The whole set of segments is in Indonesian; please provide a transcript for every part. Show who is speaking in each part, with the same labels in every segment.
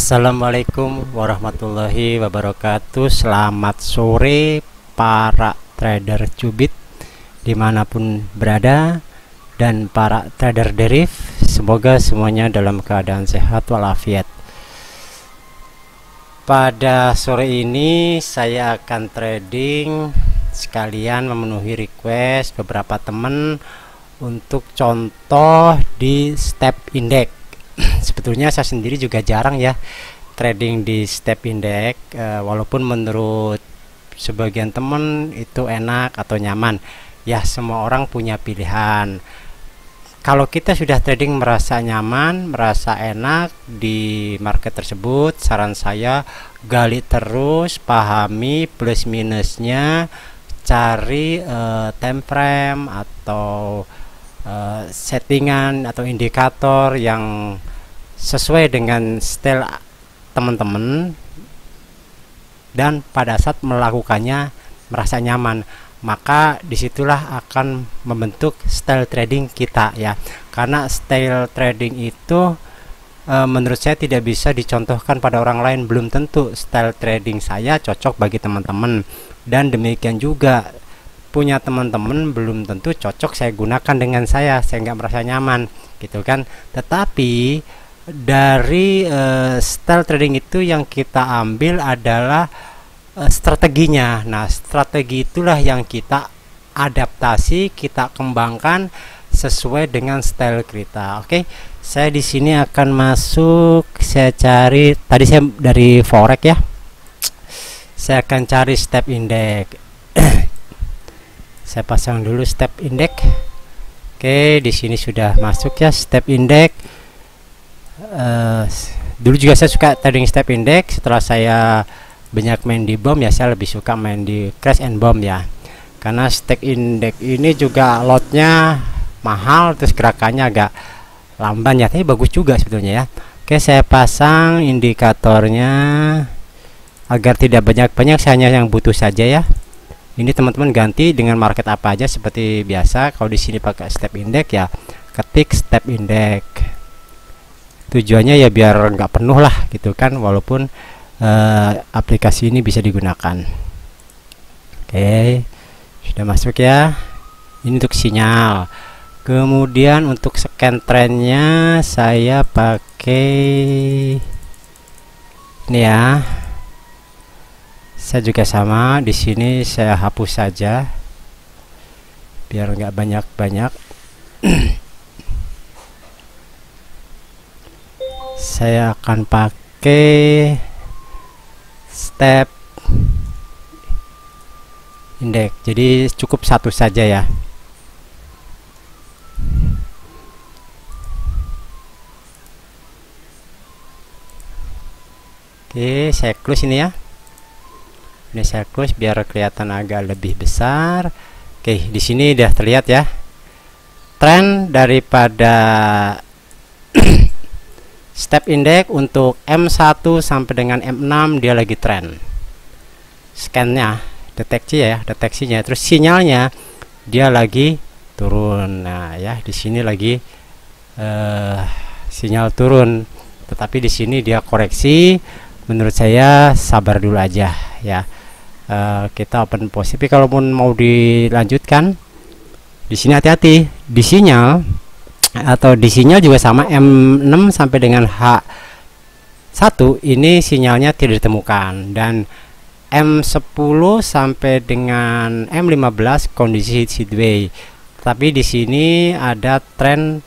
Speaker 1: Assalamualaikum warahmatullahi wabarakatuh. Selamat sore para trader cubit dimanapun berada dan para trader deriv. Semoga semuanya dalam keadaan sehat walafiat. Pada sore ini saya akan trading sekalian memenuhi request beberapa teman untuk contoh di step index. Sebetulnya saya sendiri juga jarang ya trading di step index, walaupun menurut sebagian teman itu enak atau nyaman. Ya, semua orang punya pilihan. Kalau kita sudah trading merasa nyaman, merasa enak di market tersebut, saran saya gali terus, pahami plus minusnya, cari time frame atau settingan atau indikator yang sesuai dengan style teman-teman, dan pada saat melakukannya merasa nyaman, maka disitulah akan membentuk style trading kita ya. Karena style trading itu menurut saya tidak bisa dicontohkan pada orang lain. Belum tentu style trading saya cocok bagi teman-teman, dan demikian juga punya teman-teman belum tentu cocok saya gunakan dengan saya nggak merasa nyaman gitu kan. Tetapi dari style trading itu yang kita ambil adalah strateginya. Nah, strategi itulah yang kita adaptasi, kita kembangkan sesuai dengan style kita. Oke, saya di sini akan masuk, saya cari, tadi saya dari forex ya, saya akan cari step index. Saya pasang dulu step index. Oke, di sini sudah masuk ya step index. Dulu juga saya suka trading step index. Setelah saya banyak main di bomb ya, saya lebih suka main di crash and bomb ya. Karena step index ini juga lotnya mahal, terus gerakannya agak lamban ya, tapi bagus juga sebetulnya ya. Oke, saya pasang indikatornya agar tidak banyak-banyak, saya hanya yang butuh saja ya. Ini teman-teman ganti dengan market apa aja seperti biasa. Kalau di sini pakai step index ya, ketik step index. Tujuannya ya biar nggak penuh lah gitu kan, walaupun aplikasi ini bisa digunakan. Oke, sudah masuk ya. Ini untuk sinyal. Kemudian untuk scan trennya saya pakai ini ya. Saya juga sama, di sini saya hapus saja biar nggak banyak-banyak. Saya akan pakai step index, jadi cukup satu saja ya. Oke, saya close ini ya. Ini saya close biar kelihatan agak lebih besar. Oke, di sini udah terlihat ya tren daripada step index untuk M1 sampai dengan M6, dia lagi tren. Scannya, deteksinya, terus sinyalnya dia lagi turun. Nah ya, di sini lagi sinyal turun, tetapi di sini dia koreksi. Menurut saya sabar dulu aja ya. Kita open positif. Tapi kalau mau dilanjutkan, di sini hati-hati di sinyal, atau di sinyal juga sama M6 sampai dengan H1 ini sinyalnya tidak ditemukan, dan M10 sampai dengan M15 kondisi sideways. Tapi di sini ada tren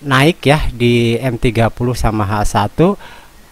Speaker 1: naik ya di M30 sama H1.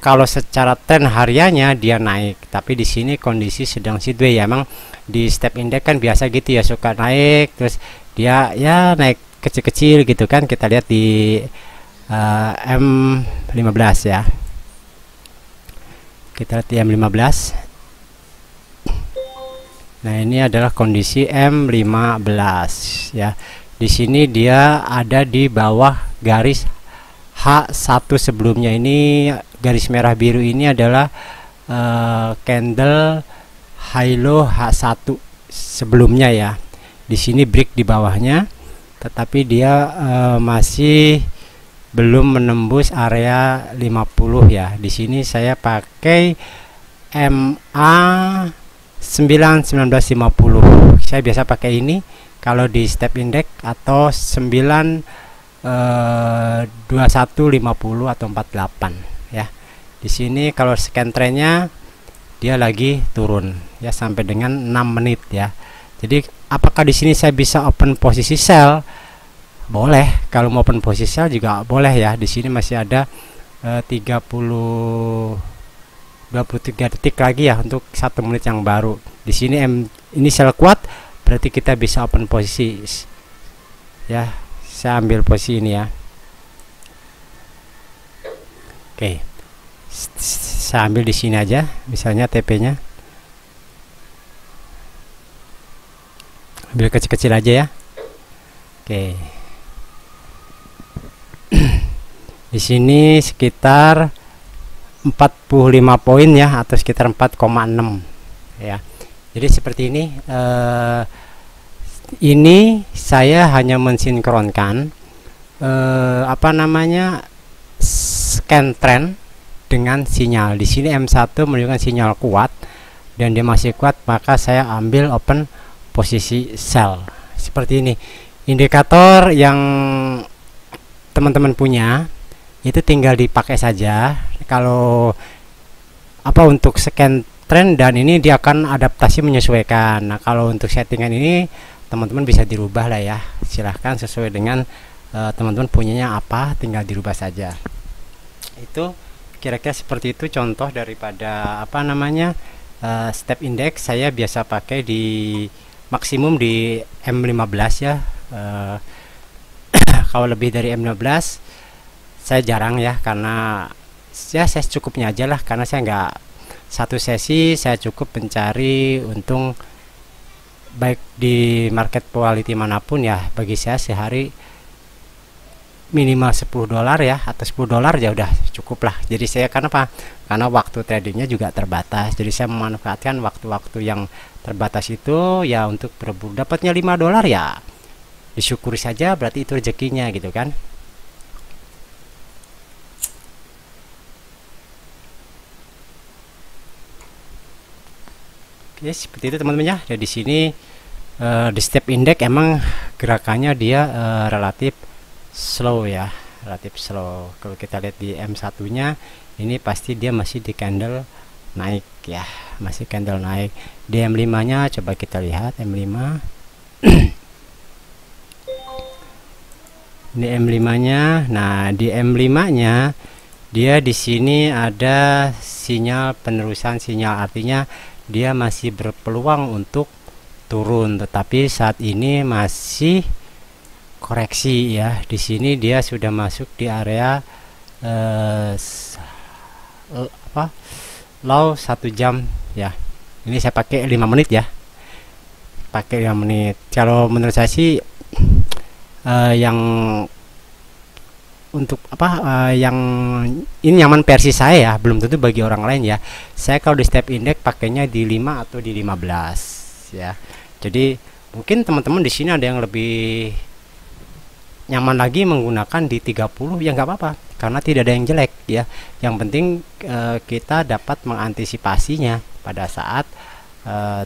Speaker 1: Kalau secara tren hariannya dia naik, tapi di sini kondisi sedang sideways ya. Emang di step index kan biasa gitu ya, suka naik terus dia ya naik kecil-kecil gitu kan. Kita lihat di M15 ya. Kita lihat di M15. Nah, ini adalah kondisi M15 ya. Di sini dia ada di bawah garis H1 sebelumnya. Ini garis merah biru ini adalah candle high low H1 sebelumnya ya. Di sini break di bawahnya, tetapi dia masih belum menembus area 50 ya. Di sini saya pakai MA 1950. Saya biasa pakai ini kalau di step index, atau 2150 atau 48 ya. Di sini kalau scan trennya dia lagi turun ya sampai dengan 6 menit ya. Jadi apakah di sini saya bisa open posisi sell? Boleh, kalau mau open posisi sell juga boleh ya. Di sini masih ada 23 detik lagi ya untuk 1 menit yang baru. Di sini ini sell kuat, berarti kita bisa open posisi ya. Saya ambil posisi ini ya. Oke, saya ambil di sini aja, misalnya TP-nya ambil kecil-kecil aja ya. Oke. Di sini sekitar 45 poin ya, atau sekitar 4,6 ya. Jadi seperti ini. Ini saya hanya mensinkronkan scan trend dengan sinyal. Di sini M1 menunjukkan sinyal kuat dan dia masih kuat, maka saya ambil open posisi sell. Seperti ini. Indikator yang teman-teman punya itu tinggal dipakai saja. Kalau untuk scan trend, dan ini dia akan adaptasi menyesuaikan. Nah, kalau untuk settingan ini teman-teman bisa dirubah lah ya. Silahkan sesuai dengan teman-teman punyanya apa, tinggal dirubah saja. Itu kira-kira seperti itu contoh daripada step index. Saya biasa pakai di maksimum di M15 ya. Kalau lebih dari M15 saya jarang ya, karena ya saya cukupnya aja lah, karena saya nggak satu sesi saya cukup mencari untung baik di market quality manapun ya. Bagi saya sehari minimal $10 ya, atau $10 ya udah cukup lah. Jadi saya karena waktu tradingnya juga terbatas, jadi saya memanfaatkan waktu-waktu yang terbatas itu ya untuk berburu. Dapatnya $5 ya disyukuri saja, berarti itu rezekinya gitu kan. Oke, seperti itu teman-teman ya. Dan di sini di step index emang gerakannya dia relatif slow ya, relatif slow. Kalau kita lihat di M1 nya ini pasti dia masih di candle naik ya, masih candle naik. Di M5 nya coba kita lihat M5. Di M5 nya, nah di M5 nya dia di sini ada sinyal penerusan sinyal, artinya dia masih berpeluang untuk turun, tetapi saat ini masih koreksi ya. Di sini dia sudah masuk di area low 1 jam ya. Ini saya pakai 5 menit ya, pakai 5 menit. Kalau menurut saya sih yang untuk yang ini nyaman versi saya ya, belum tentu bagi orang lain ya. Saya kalau di step index pakainya di 5 atau di 15 ya. Jadi mungkin teman-teman di sini ada yang lebih nyaman lagi menggunakan di 30 ya, nggak apa-apa, karena tidak ada yang jelek ya. Yang penting kita dapat mengantisipasinya pada saat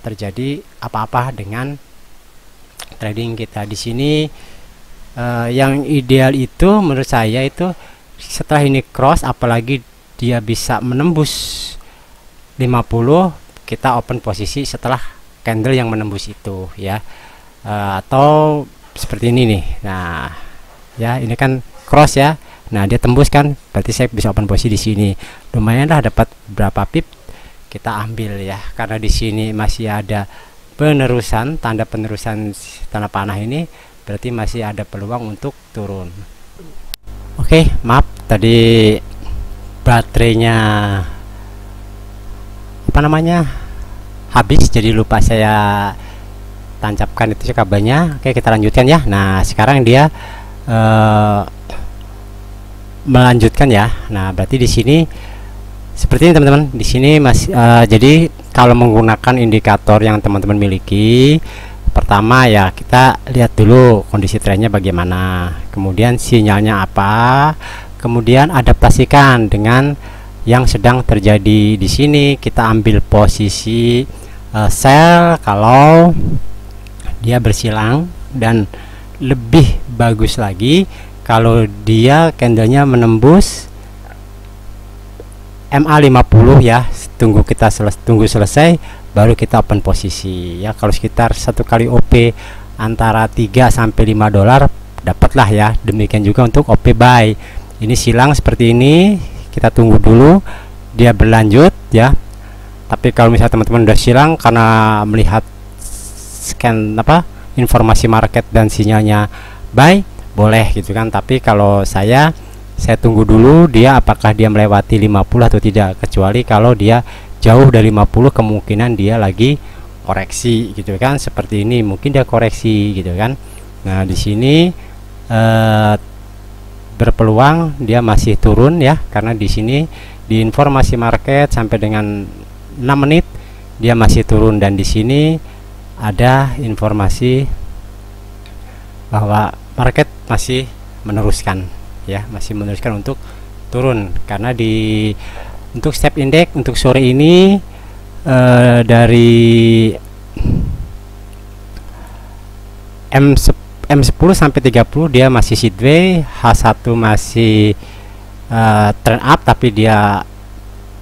Speaker 1: terjadi apa-apa dengan trading kita. Di sini yang ideal itu menurut saya itu setelah ini cross, apalagi dia bisa menembus 50, kita open posisi setelah candle yang menembus itu ya. Atau seperti ini nih. Nah ya, ini kan cross ya. Nah dia tembus kan, berarti saya bisa open posisi di sini. Lumayan lah, dapat berapa pip kita ambil ya, karena di sini masih ada penerusan, tanda penerusan tanda panah ini, berarti masih ada peluang untuk turun. Oke, maaf tadi baterainya habis, jadi lupa saya tancapkan itu kabelnya. Oke, kita lanjutkan ya. Nah sekarang dia melanjutkan ya. Nah berarti di sini seperti ini teman-teman. Di sini masih jadi kalau menggunakan indikator yang teman-teman miliki, pertama ya kita lihat dulu kondisi trennya bagaimana, kemudian sinyalnya apa, kemudian adaptasikan dengan yang sedang terjadi di sini. Kita ambil posisi sell kalau dia bersilang, dan lebih bagus lagi kalau dia candlenya menembus MA50 ya. Tunggu selesai baru kita open posisi ya. Kalau sekitar satu kali OP antara 3 sampai 5 dolar dapatlah ya. Demikian juga untuk OP buy. Ini silang seperti ini, kita tunggu dulu dia berlanjut ya. Tapi kalau misalnya teman-teman udah silang karena melihat scan informasi market dan sinyalnya buy, boleh gitu kan. Tapi kalau saya tunggu dulu dia apakah dia melewati 50 atau tidak. Kecuali kalau dia jauh dari 50 kemungkinan dia lagi koreksi gitu kan. Seperti ini mungkin dia koreksi gitu kan. Nah, di sini berpeluang dia masih turun ya, karena di sini di informasi market sampai dengan 6 menit dia masih turun, dan di sini ada informasi bahwa market masih meneruskan ya, masih meneruskan untuk turun. Karena untuk step index untuk sore ini dari M10 sampai 30 dia masih sideways, H1 masih trend up tapi dia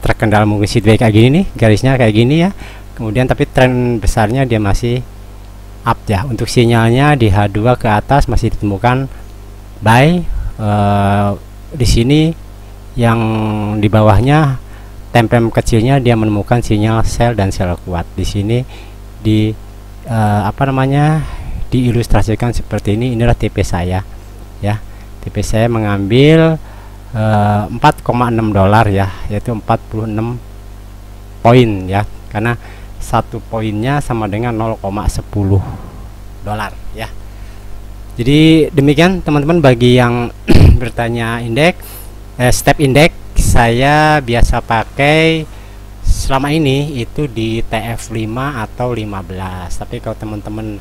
Speaker 1: terkendala mungkin sideways kayak gini nih, garisnya kayak gini ya. Kemudian tapi tren besarnya dia masih up ya. Untuk sinyalnya di H2 ke atas masih ditemukan buy. Di sini yang di bawahnya template kecilnya dia menemukan sinyal sell dan sell kuat. Di sini diilustrasikan seperti ini. Inilah TP saya ya. TP saya mengambil 4,6 dolar ya, yaitu 46 poin ya, karena satu poinnya sama dengan 0,10 dolar ya. Jadi demikian teman-teman, bagi yang bertanya step index saya biasa pakai selama ini itu di TF5 atau 15. Tapi kalau teman-teman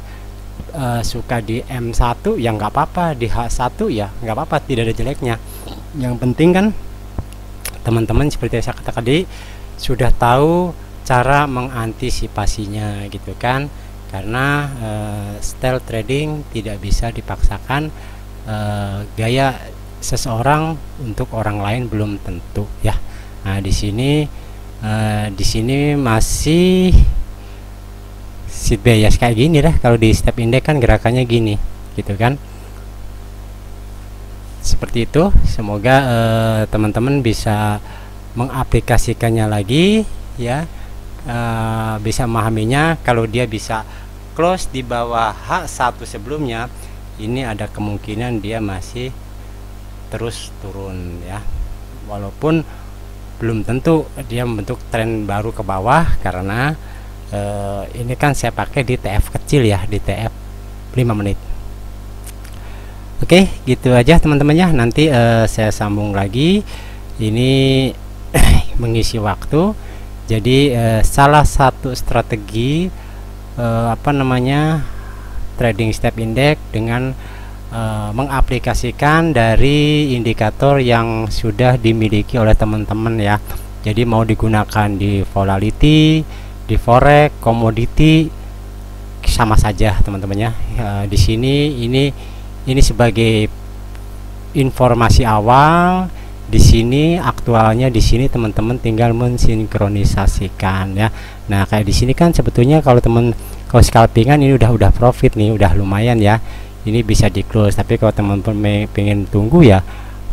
Speaker 1: suka di M1 ya nggak apa-apa, di H1 ya nggak apa-apa, tidak ada jeleknya. Yang penting kan teman-teman seperti saya katakan tadi sudah tahu cara mengantisipasinya gitu kan. Karena style trading tidak bisa dipaksakan, gaya seseorang untuk orang lain belum tentu ya. Nah, di sini masih sideways kayak gini dah. Kalau di step index kan gerakannya gini gitu kan, seperti itu. Semoga teman-teman bisa mengaplikasikannya lagi ya, bisa memahaminya. Kalau dia bisa close di bawah H1 sebelumnya, ini ada kemungkinan dia masih terus turun ya, walaupun belum tentu dia membentuk tren baru ke bawah. Karena ini kan saya pakai di TF kecil ya, di TF 5 menit. Oke, gitu aja teman-temannya. Nanti saya sambung lagi ini mengisi waktu. Jadi salah satu strategi trading step index dengan mengaplikasikan dari indikator yang sudah dimiliki oleh teman-teman ya. Jadi mau digunakan di volatility, di forex, komoditi, sama saja teman-temannya. Di sini ini sebagai informasi awal. Di sini aktualnya, di sini teman-teman tinggal mensinkronisasikan ya. Nah, kayak di sini kan sebetulnya kalau scalpingan ini udah profit nih, udah lumayan ya. Ini bisa di close, tapi kalau teman-teman pengen tunggu ya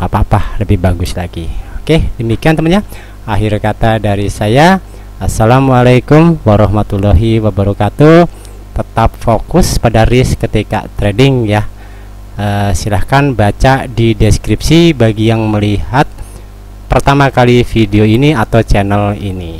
Speaker 1: nggak apa-apa, lebih bagus lagi. Oke, demikian temannya. Akhir kata dari saya, assalamualaikum warahmatullahi wabarakatuh. Tetap fokus pada risk ketika trading ya. Silahkan baca di deskripsi bagi yang melihat pertama kali video ini atau channel ini.